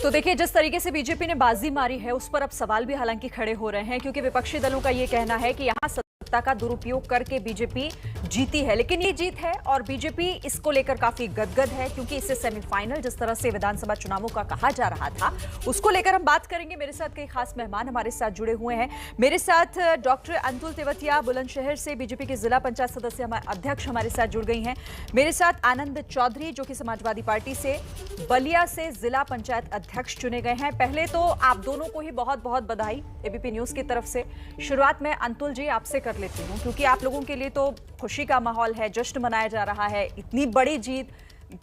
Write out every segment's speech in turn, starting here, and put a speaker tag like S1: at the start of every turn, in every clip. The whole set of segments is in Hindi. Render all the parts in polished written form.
S1: तो देखिए, जिस तरीके से बीजेपी ने बाजी मारी है उस पर अब सवाल भी हालांकि खड़े हो रहे हैं, क्योंकि विपक्षी दलों का ये कहना है कि यहां सत्ता का दुरुपयोग करके बीजेपी जीती है। लेकिन ये जीत है और बीजेपी इसको लेकर काफी गदगद है, क्योंकि इसे सेमीफाइनल जिस तरह से विधानसभा चुनावों का कहा जा रहा था उसको लेकर हम बात करेंगे। मेरे साथ कई खास मेहमान हमारे साथ जुड़े हुए हैं। मेरे साथ डॉक्टर अंतुल तेवतिया बुलंदशहर से बीजेपी के जिला पंचायत सदस्य अध्यक्ष हमारे साथ जुड़ गई हैं। मेरे साथ आनंद चौधरी जो कि समाजवादी पार्टी से बलिया से जिला पंचायत अध्यक्ष चुने गए हैं। पहले तो आप दोनों को ही बहुत बहुत बधाई एबीपी न्यूज की तरफ से। शुरुआत में अंतुल जी आपसे कर लेती हूं, क्योंकि आप लोगों के लिए तो खुशी का माहौल है, जश्न मनाया जा रहा है। इतनी बड़ी जीत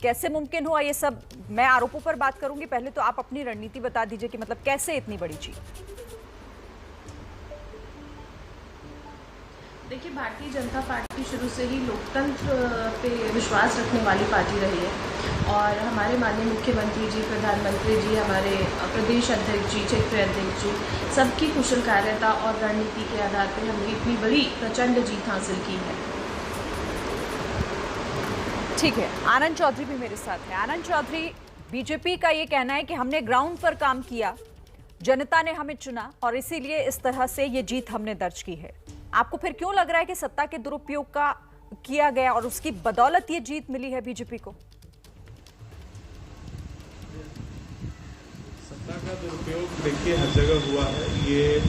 S1: कैसे मुमकिन हुआ, ये सब मैं आरोपों पर बात करूंगी। पहले तो आप अपनी रणनीति बता दीजिए कि मतलब कैसे इतनी बड़ी जीत।
S2: देखिए, भारतीय जनता पार्टी शुरू से ही लोकतंत्र पे विश्वास रखने वाली पार्टी रही है और हमारे माननीय मुख्यमंत्री जी, प्रधानमंत्री जी, हमारे प्रदेश अध्यक्ष जी, क्षेत्रीय अध्यक्ष जी, सबकी कुशल कार्यता और रणनीति के आधार पर हमने इतनी बड़ी प्रचंड जीत हासिल की है।
S1: ठीक है, आनंद चौधरी भी मेरे साथ है। आनंद चौधरी, बीजेपी का ये कहना है कि हमने ग्राउंड पर काम किया, जनता ने हमें चुना और इसीलिए इस तरह से ये जीत हमने दर्ज की है। आपको फिर क्यों लग रहा है कि सत्ता के दुरुपयोग का किया गया और उसकी बदौलत ये जीत मिली है बीजेपी को?
S3: सत्ता का दुरुपयोग देखिए हर जगह हुआ है। ये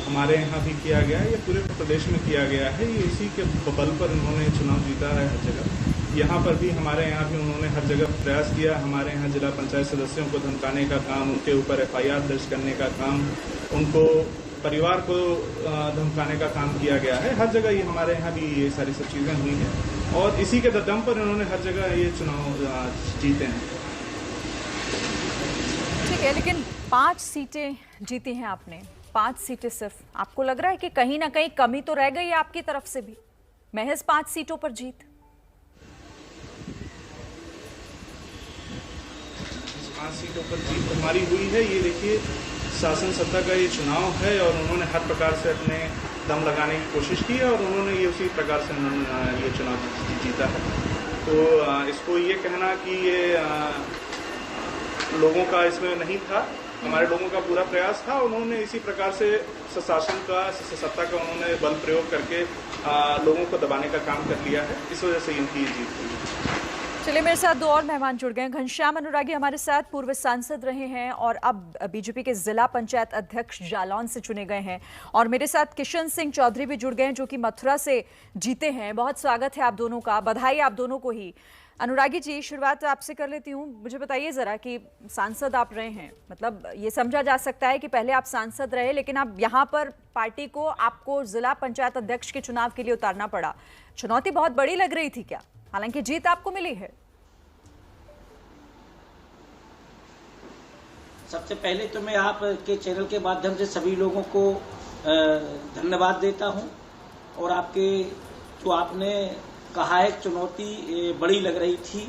S3: हमारे यहाँ भी किया गया है, ये पूरे प्रदेश में किया गया है। ये इसी के बल पर उन्होंने चुनाव जीता है हर जगह। यहाँ पर भी हमारे यहाँ भी उन्होंने हर जगह प्रयास किया। हमारे यहाँ जिला पंचायत सदस्यों को धमकाने का काम, उनके ऊपर एफआईआर दर्ज करने का काम, उनको परिवार को धमकाने का काम किया गया है। हर जगह ये हमारे यहाँ भी ये सारी सब चीजें हुई हैं और इसी के दम पर उन्होंने हर जगह ये चुनाव जीते हैं।
S1: ठीक है, लेकिन 5 सीटें जीती हैं आपने, 5 सीटें सिर्फ। आपको लग रहा है कि कहीं ना कहीं कमी तो रह गई है आपकी तरफ से भी? महज 5 सीटों पर जीत।
S3: 5 सीटों पर जीत हमारी हुई है। ये देखिए, शासन सत्ता का ये चुनाव है और उन्होंने हर प्रकार से अपने दम लगाने की कोशिश की है और उन्होंने ये उसी प्रकार से उन्होंने ये चुनाव जीता है। तो इसको ये कहना कि ये लोगों का इसमें नहीं था, हमारे लोगों का पूरा प्रयास था। उन्होंने इसी प्रकार से शासन का, सत्ता का उन्होंने बल प्रयोग करके लोगों को दबाने का काम कर लिया है। इस वजह से इनकी जीत हुई है।
S1: चलिए, मेरे साथ 2 और मेहमान जुड़ गए हैं। घनश्याम अनुरागी हमारे साथ पूर्व सांसद रहे हैं और अब बीजेपी के जिला पंचायत अध्यक्ष जालौन से चुने गए हैं। और मेरे साथ किशन सिंह चौधरी भी जुड़ गए हैं, जो कि मथुरा से जीते हैं। बहुत स्वागत है आप दोनों का, बधाई आप दोनों को ही। अनुरागी जी, शुरुआत आपसे कर लेती हूँ। मुझे बताइए जरा कि सांसद आप रहे हैं, मतलब ये समझा जा सकता है कि पहले आप सांसद रहे, लेकिन अब यहाँ पर पार्टी को आपको जिला पंचायत अध्यक्ष के चुनाव के लिए उतारना पड़ा। चुनौती बहुत बड़ी लग रही थी क्या? हालांकि जीत आपको मिली है।
S4: सबसे पहले तो मैं आपके चैनल के माध्यम से सभी लोगों को धन्यवाद देता हूं और आपके जो आपने कहा है चुनौती बड़ी लग रही थी,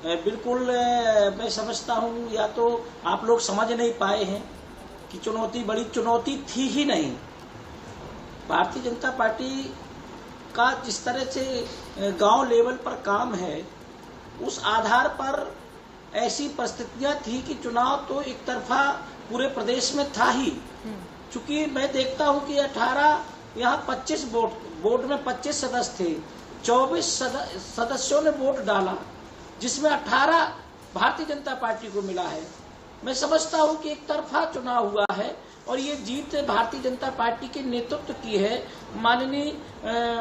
S4: बिल्कुल मैं समझता हूं, या तो आप लोग समझ नहीं पाए हैं कि चुनौती बड़ी चुनौती थी ही नहीं। भारतीय जनता पार्टी का जिस तरह से गांव लेवल पर काम है, उस आधार पर ऐसी परिस्थितियां थी कि चुनाव तो एक तरफा पूरे प्रदेश में था ही। चूंकि मैं देखता हूं कि 18 यहाँ 25 बोर्ड में 25 सदस्य थे, 24 सदस्यों ने वोट डाला, जिसमें 18 भारतीय जनता पार्टी को मिला है। मैं समझता हूं कि एक तरफा चुनाव हुआ है और ये जीत भारतीय जनता पार्टी के नेतृत्व की है। माननीय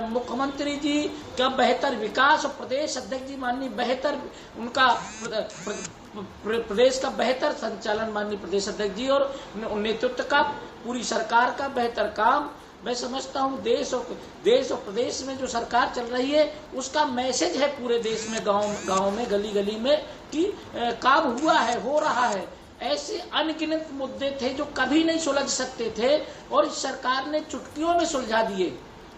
S4: मुख्यमंत्री जी का बेहतर विकास और प्रदेश अध्यक्ष जी माननीय बेहतर उनका प्रदेश का बेहतर संचालन माननीय प्रदेश अध्यक्ष जी और नेतृत्व का पूरी सरकार का बेहतर काम। मैं समझता हूं देश और प्रदेश में जो सरकार चल रही है उसका मैसेज है पूरे देश में, गांव में, गली गली में कि काम हुआ है, हो रहा है। ऐसे अनगिनत मुद्दे थे जो कभी नहीं सुलझ सकते थे और इस सरकार ने चुटकियों में सुलझा दिए।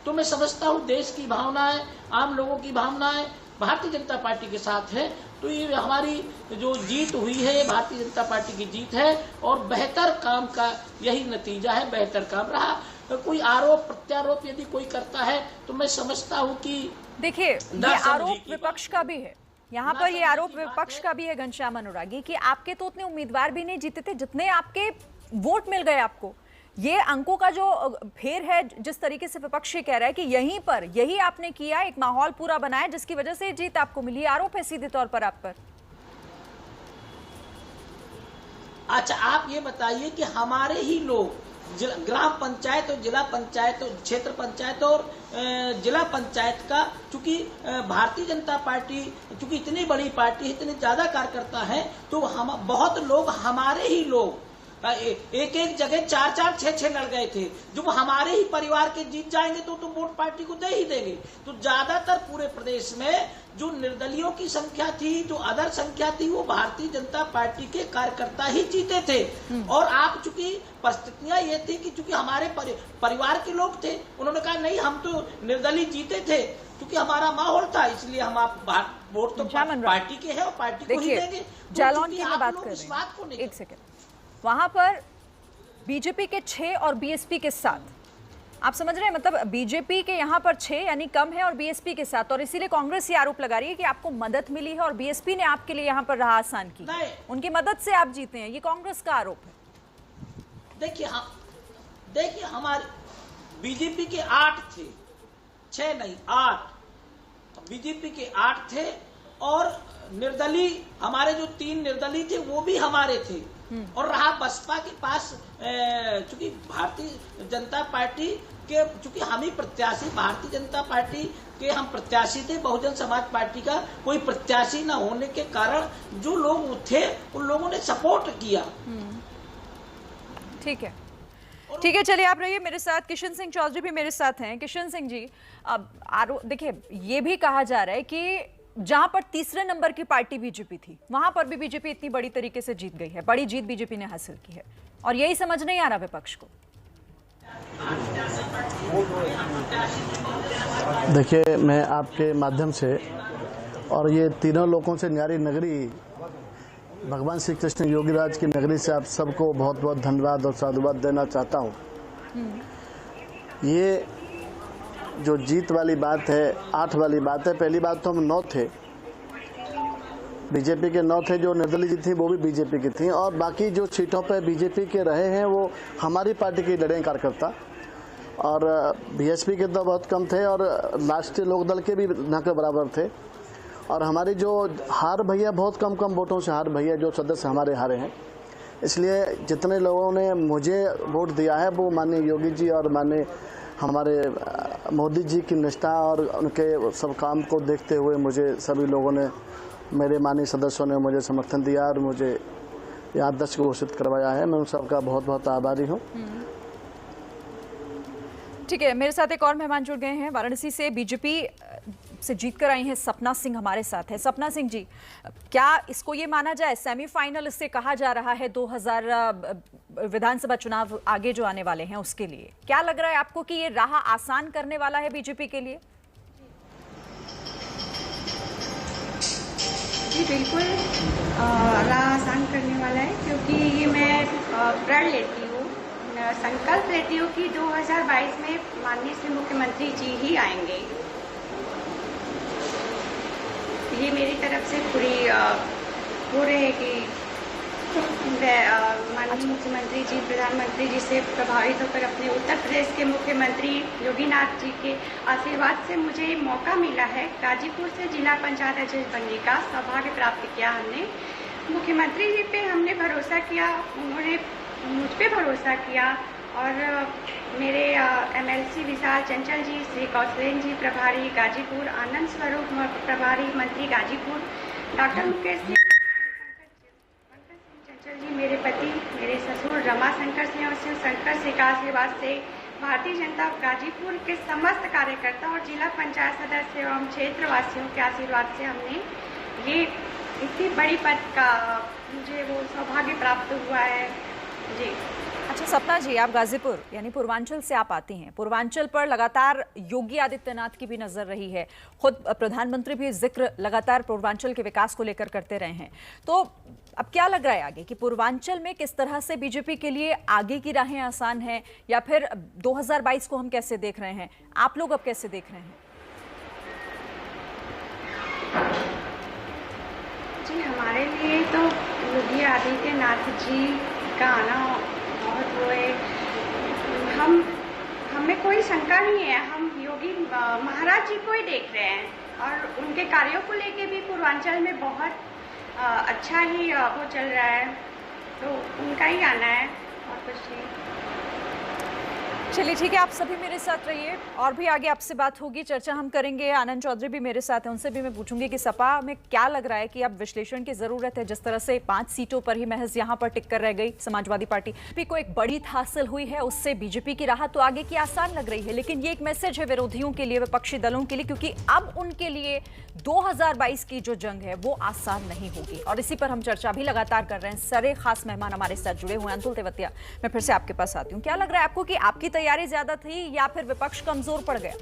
S4: तो मैं समझता हूं देश की भावनाएं, आम लोगों की भावनाएं भारतीय जनता पार्टी के साथ है। तो ये हमारी जो जीत हुई है, ये भारतीय जनता पार्टी की जीत है और बेहतर काम का यही नतीजा है, बेहतर काम रहा। तो कोई आरोप प्रत्यारोप यदि कोई करता है तो मैं समझता हूं कि
S1: देखिए, ये आरोप विपक्ष का भी है, यहाँ पर ये आरोप विपक्ष का भी है घनश्याम अनुरागी कि आपके तो उतने उम्मीदवार भी नहीं जीते थे जितने आपके वोट मिल गए आपको। ये अंकों का जो फेर है, जिस तरीके से विपक्ष कह रहा है कि यहीं पर यही आपने किया, एक माहौल पूरा बनाया जिसकी वजह से जीत आपको मिली, आरोप है सीधे तौर पर आप पर।
S4: अच्छा, आप ये बताइए कि हमारे ही लोग ग्राम पंचायत और जिला पंचायत और क्षेत्र पंचायत और जिला पंचायत का, चूंकि भारतीय जनता पार्टी चूंकि इतनी बड़ी पार्टी, इतने ज्यादा कार्यकर्ता है, तो हम बहुत लोग, हमारे ही लोग एक एक जगह 4-4, 6-6 लड़ गए थे। जब हमारे ही परिवार के जीत जाएंगे तो वोट पार्टी को दे ही देंगे। तो ज्यादातर पूरे प्रदेश में जो निर्दलियों की संख्या थी, जो अदर संख्या थी, वो भारतीय जनता पार्टी के कार्यकर्ता ही जीते थे। और आप चूंकि परिस्थितियां ये थी कि चूंकि हमारे परिवार के लोग थे, उन्होंने कहा नहीं हम तो निर्दलीय जीते थे, क्योंकि हमारा माहौल था, इसलिए हम आप वोट तो पार्टी के है और पार्टी को ही देंगे।
S1: जालौन की मैं बात कर रही हूं, एक सेकंड। वहां पर बीजेपी के 6 और बीएसपी के 7, आप समझ रहे हैं, मतलब बीजेपी के यहाँ पर 6 यानी कम है और बीएसपी के 7, और इसीलिए कांग्रेस ये आरोप लगा रही है कि आपको मदद मिली है और बीएसपी ने आपके लिए यहाँ पर राह आसान की, उनकी मदद से आप जीते हैं, ये कांग्रेस का आरोप है।
S4: देखिए हमारे बीजेपी के 8 थे, 6 नहीं 8, बीजेपी के 8 थे, और निर्दलीय हमारे जो 3 निर्दलीय थे वो भी हमारे थे। और रहा बसपा के पास, चूंकि भारतीय जनता पार्टी के, चूंकि हम ही प्रत्याशी, भारतीय जनता पार्टी के हम प्रत्याशी थे, बहुजन समाज पार्टी का कोई प्रत्याशी न होने के कारण जो लोग थे उन लोगों ने सपोर्ट किया।
S1: ठीक है, ठीक है, चलिए आप रहिए मेरे साथ। किशन सिंह चौधरी भी मेरे साथ हैं। किशन सिंह जी, अब देखिए ये भी कहा जा रहा है कि जहां पर तीसरे नंबर की पार्टी बीजेपी थी, वहां पर भी बीजेपी इतनी बड़ी तरीके से जीत गई है, बड़ी जीत बीजेपी ने हासिल की है, और यही समझ नहीं आ रहा विपक्ष को।
S5: देखिए, मैं आपके माध्यम से और ये तीनों लोगों से न्यारी नगरी भगवान श्री कृष्ण योगीराज की नगरी से आप सबको बहुत बहुत धन्यवाद और साधुवाद देना चाहता हूँ। ये जो जीत वाली बात है, 8 वाली बात है, पहली बात तो हम 9 थे, बीजेपी के 9 थे, जो निर्दलीय जीत थी वो भी बीजेपी की थी, और बाकी जो सीटों पे बीजेपी के रहे हैं वो हमारी पार्टी के लड़े कार्यकर्ता, और बीएसपी के तो बहुत कम थे, और राष्ट्रीय लोकदल के भी न के बराबर थे। और हमारी जो हार भैया, बहुत कम वोटों से हार भैया जो सदस्य हमारे हारे हैं। इसलिए जितने लोगों ने मुझे वोट दिया है वो माननीय योगी जी और माननीय हमारे मोदी जी की निष्ठा और उनके सब काम को देखते हुए मुझे सभी लोगों ने, मेरे माननीय सदस्यों ने मुझे समर्थन दिया और मुझे यहाँ अध्यक्ष घोषित करवाया है। मैं उन सबका बहुत बहुत आभारी हूँ।
S1: ठीक है, मेरे साथ एक और मेहमान जुड़ गए हैं। वाराणसी से बीजेपी से जीत कर आई हैं सपना सिंह हमारे साथ है। सपना सिंह जी, क्या इसको ये माना जाए सेमीफाइनल इससे कहा जा रहा है 2000 विधानसभा चुनाव आगे जो आने वाले हैं उसके लिए, क्या लग रहा है आपको कि ये राह आसान करने वाला है बीजेपी के लिए?
S6: जी बिल्कुल, राह आसान करने वाला है, क्योंकि ये मैं प्रण लेती हूँ, संकल्प लेती हूँ कि 2022 में माननीय श्री मुख्यमंत्री जी ही आएंगे। ये मेरी तरफ से पूरी हो रहेगी। माननीय मुख्यमंत्री जी, प्रधानमंत्री जी से प्रभावित होकर अपने उत्तर प्रदेश के मुख्यमंत्री योगीनाथ जी के आशीर्वाद से मुझे मौका मिला है गाजीपुर से जिला पंचायत अध्यक्ष बनने का सौभाग्य प्राप्त किया। हमने मुख्यमंत्री जी पे हमने भरोसा किया, उन्होंने मुझ पे भरोसा किया, और मेरे एमएलसी विशाल चंचल जी, श्री कौशलेन जी प्रभारी गाजीपुर, आनंद स्वरूप प्रभारी मंत्री गाजीपुर, डॉक्टर मुकेश सिंह चंचल जी मेरे पति, मेरे ससुर रमाशंकर सिंह और शिव शंकर सिंह का आशीर्वाद से, भारतीय जनता गाजीपुर के समस्त कार्यकर्ता और जिला पंचायत सदस्य एवं क्षेत्रवासियों के आशीर्वाद से हमने ये इतनी बड़ी पद का मुझे वो सौभाग्य प्राप्त हुआ है जी।
S1: अच्छा सपना जी, आप गाजीपुर यानी पूर्वांचल से आप आती हैं। पूर्वांचल पर लगातार योगी आदित्यनाथ की भी नजर रही है, खुद प्रधानमंत्री भी जिक्र लगातार पूर्वांचल के विकास को लेकर करते रहे हैं। तो अब क्या लग रहा है आगे कि पूर्वांचल में किस तरह से बीजेपी के लिए आगे की राहें आसान हैं, या फिर 2022 को हम कैसे देख रहे हैं, आप लोग अब कैसे देख रहे हैं?
S6: हमारे लिए तो योगी आदित्यनाथ जी का आना बहुत वो है। हमें कोई शंका नहीं है, हम योगी महाराज जी को ही देख रहे हैं और उनके कार्यों को लेके भी पूर्वांचल में बहुत अच्छा ही वो चल रहा है, तो उनका ही आना है और कुछ नहीं।
S1: चलिए ठीक है, आप सभी मेरे साथ रहिए और भी आगे आपसे बात होगी, चर्चा हम करेंगे। आनंद चौधरी भी मेरे साथ हैं, उनसे भी मैं पूछूंगी कि सपा में क्या लग रहा है कि अब विश्लेषण की जरूरत है। जिस तरह से 5 सीटों पर ही महज यहां पर टिक कर रह गई समाजवादी पार्टी को एक बड़ी जीत हासिल हुई है, उससे बीजेपी की राह तो आगे की आसान लग रही है। लेकिन ये एक मैसेज है विरोधियों के लिए, विपक्षी दलों के लिए, क्योंकि अब उनके लिए 2022 की जो जंग है वो आसान नहीं होगी और इसी पर हम चर्चा भी लगातार कर रहे हैं। सारे खास मेहमान हमारे साथ जुड़े हुए हैं। अतुल तेवतिया, मैं फिर से आपके पास आती हूँ। क्या लग रहा है आपको कि आपकी तैयारी ज्यादा थी या फिर विपक्ष कमजोर पड़ गया?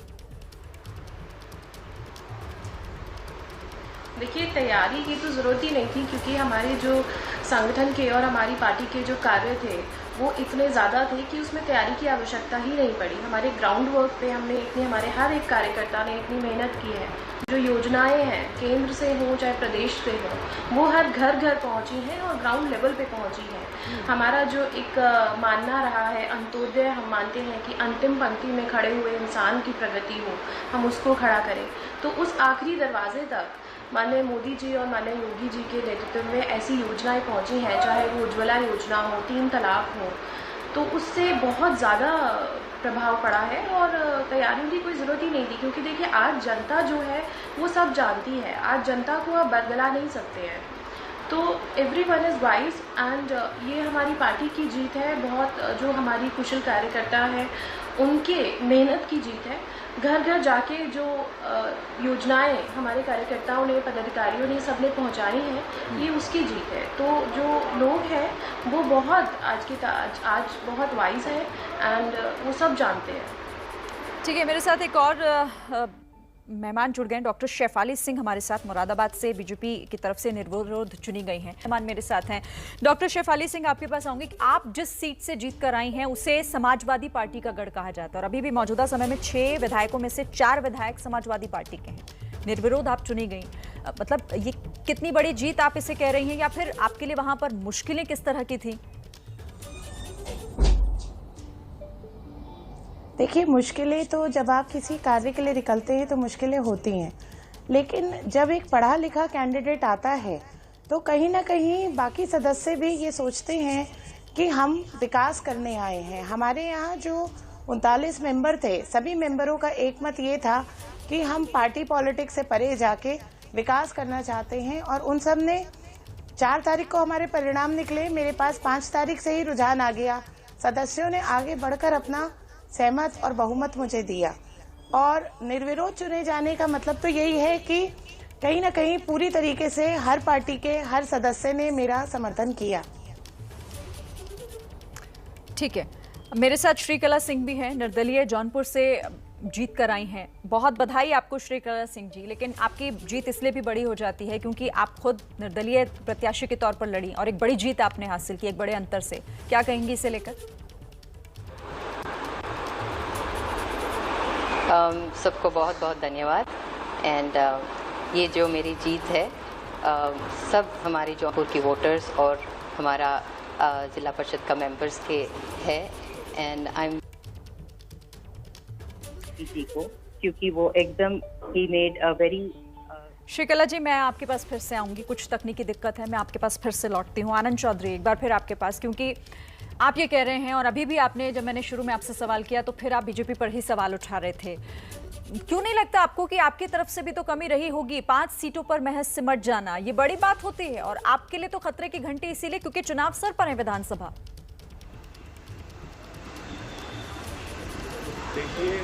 S2: देखिए, तैयारी की तो ज़रूरत ही नहीं थी, क्योंकि हमारे जो संगठन के और हमारी पार्टी के जो कार्य थे वो इतने ज़्यादा थे कि उसमें तैयारी की आवश्यकता ही नहीं पड़ी। हमारे ग्राउंड वर्क पे हमने हमारे हर एक कार्यकर्ता ने इतनी मेहनत की है। जो योजनाएं हैं केंद्र से हो चाहे प्रदेश से हो, वो हर घर घर पहुंची हैं और ग्राउंड लेवल पे पहुंची हैं। हमारा जो एक मानना रहा है अंत्योदय, हम मानते हैं कि अंतिम पंक्ति में खड़े हुए इंसान की प्रगति हो, हम उसको खड़ा करें। तो उस आखिरी दरवाजे तक माननीय मोदी जी और माननीय योगी जी के नेतृत्व में ऐसी योजनाएं पहुंची हैं, चाहे वो उज्ज्वला योजना हो, 3 तलाक हो, तो उससे बहुत ज़्यादा प्रभाव पड़ा है और तैयारियों की कोई ज़रूरत ही नहीं थी। क्योंकि देखिए, आज जनता जो है वो सब जानती है, आज जनता को आप बदला नहीं सकते हैं। तो एवरीवन इज़ वाइज एंड ये हमारी पार्टी की जीत है, बहुत जो हमारी कुशल कार्यकर्ता है उनके मेहनत की जीत है। घर घर जाके जो योजनाएं हमारे कार्यकर्ताओं ने, पदाधिकारियों ने, सबने पहुंचाई हैं, ये उसकी जीत है। तो जो लोग हैं वो बहुत आज बहुत वाइज है एंड वो सब जानते हैं।
S1: ठीक है, मेरे साथ एक और मेहमान जुड़ गए। डॉक्टर शेफाली सिंह हमारे साथ मुरादाबाद से बीजेपी की तरफ से निर्विरोध चुनी गई हैं। मेहमान मेरे साथ हैं। डॉक्टर शेफाली सिंह, आपके पास आऊंगी कि आप जिस सीट से जीत कर आई हैं उसे समाजवादी पार्टी का गढ़ कहा जाता है और अभी भी मौजूदा समय में 6 विधायकों में से 4 विधायक समाजवादी पार्टी के हैं। निर्विरोध आप चुनी गई, मतलब ये कितनी बड़ी जीत आप इसे कह रही हैं या फिर आपके लिए वहां पर मुश्किलें किस तरह की थी?
S7: देखिए, मुश्किलें तो जब आप किसी कार्य के लिए निकलते हैं तो मुश्किलें होती हैं, लेकिन जब एक पढ़ा लिखा कैंडिडेट आता है तो कहीं ना कहीं बाकी सदस्य भी ये सोचते हैं कि हम विकास करने आए हैं। हमारे यहाँ जो 39 मेंबर थे, सभी मेंबरों का एक मत ये था कि हम पार्टी पॉलिटिक्स से परे जाके विकास करना चाहते हैं और उन सब ने 4 तारीख को हमारे परिणाम निकले। मेरे पास 5 तारीख से ही रुझान आ गया। सदस्यों ने आगे बढ़कर अपना सहमत और बहुमत मुझे दिया और निर्विरोध चुने जाने का मतलब तो यही है कि कहीं ना कहीं पूरी तरीके से हर पार्टी के हर सदस्य ने मेरा समर्थन किया।
S1: ठीक है, मेरे साथ श्रीकला सिंह भी हैं, निर्दलीय जौनपुर से जीत कर आई हैं। बहुत बधाई आपको श्रीकला सिंह जी, लेकिन आपकी जीत इसलिए भी बड़ी हो जाती है क्योंकि आप खुद निर्दलीय प्रत्याशी के तौर पर लड़ी और एक बड़ी जीत आपने हासिल की, एक बड़े अंतर से। क्या कहेंगी इसे लेकर?
S8: सबको बहुत बहुत धन्यवाद। एंड ये जो मेरी जीत है सब हमारी जौनपुर की वोटर्स और हमारा जिला परिषद का मेंबर्स के है। एंड आई एम को क्योंकि वो एकदम he made a very.
S1: Shrikala जी, मैं आपके पास फिर से आऊंगी, कुछ तकनीकी दिक्कत है, मैं आपके पास फिर से लौटती हूँ। आनंद चौधरी, एक बार फिर आपके पास, क्योंकि आप ये कह रहे हैं और अभी भी आपने, जब मैंने शुरू में आपसे सवाल किया तो फिर आप बीजेपी पर ही सवाल उठा रहे थे। क्यों नहीं लगता आपको कि आपकी तरफ से भी तो कमी रही होगी? 5 सीटों पर महज सिमट जाना ये बड़ी बात होती है और आपके लिए तो खतरे की घंटी इसीलिए क्योंकि चुनाव सर पर है विधानसभा।
S3: देखिए,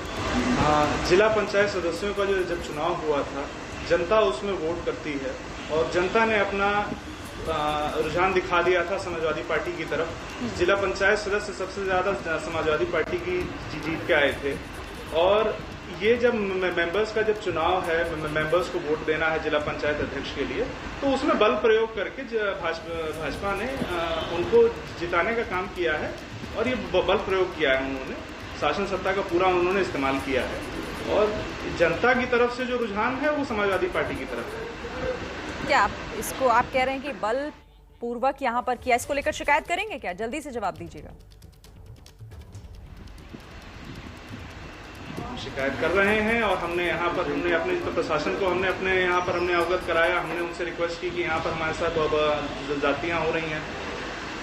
S3: जिला पंचायत सदस्यों का जो जब चुनाव हुआ था, जनता उसमें वोट करती है और जनता ने अपना रुझान दिखा दिया था समाजवादी पार्टी की तरफ। जिला पंचायत सदस्य सबसे ज्यादा समाजवादी पार्टी की जीत के आए थे और ये जब मेंबर्स का जब चुनाव है, मेंबर्स को वोट देना है जिला पंचायत अध्यक्ष के लिए, तो उसमें बल प्रयोग करके भाजपा ने उनको जिताने का काम किया है और ये बल प्रयोग किया है। उन्होंने शासन सत्ता का पूरा उन्होंने इस्तेमाल किया है और जनता की तरफ से जो रुझान है वो समाजवादी पार्टी की तरफ है।
S1: क्या आप इसको आप कह रहे हैं कि बल पूर्वक यहाँ पर किया, इसको लेकर शिकायत करेंगे क्या? जल्दी से जवाब दीजिएगा।
S3: शिकायत कर रहे हैं और हमने यहाँ पर अपने प्रशासन को हमने यहाँ पर अवगत कराया। हमने उनसे रिक्वेस्ट की कि यहाँ पर हमारे साथ जातियाँ हो रही हैं,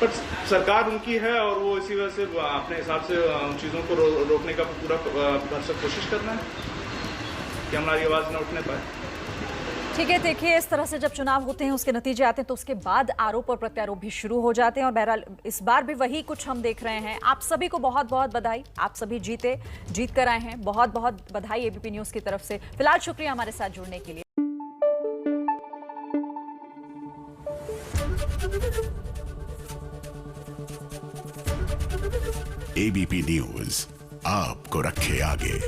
S3: पर सरकार उनकी है और वो इसी वजह से अपने हिसाब से उन चीज़ों को रोकने का पूरा भरसक कोशिश करना है कि हमारी आवाज़ न उठने पाए।
S1: ठीक है, देखिए इस तरह से जब चुनाव होते हैं, उसके नतीजे आते हैं, तो उसके बाद आरोप और प्रत्यारोप भी शुरू हो जाते हैं और बहरहाल इस बार भी वही कुछ हम देख रहे हैं। आप सभी को बहुत बहुत बधाई, आप सभी जीत कर आए हैं। बहुत बहुत बधाई एबीपी न्यूज़ की तरफ से। फिलहाल शुक्रिया हमारे साथ जुड़ने के लिए।
S9: एबीपी न्यूज़ आपको रखे आगे।